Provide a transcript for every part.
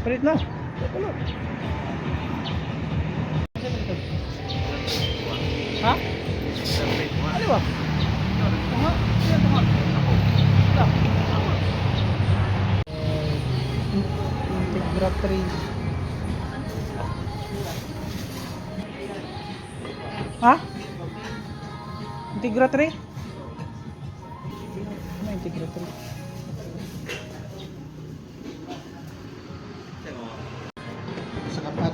Palit na. Ha? Ano ba? Tama? Yan, tama. Wala. Integra 3. Ha? Integra 3? Ano Integra 3? Sa kapat.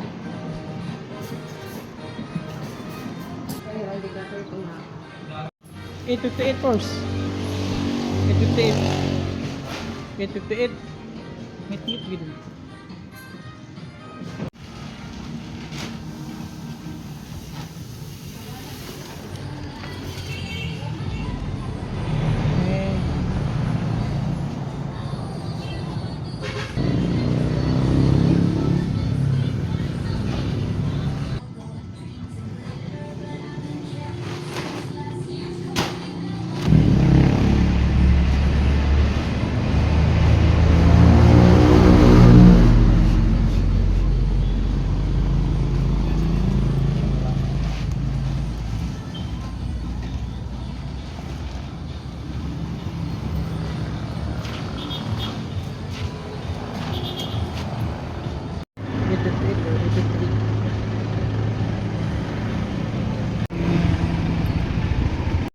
858 force. 858. 858. Ngit-ngit gitu.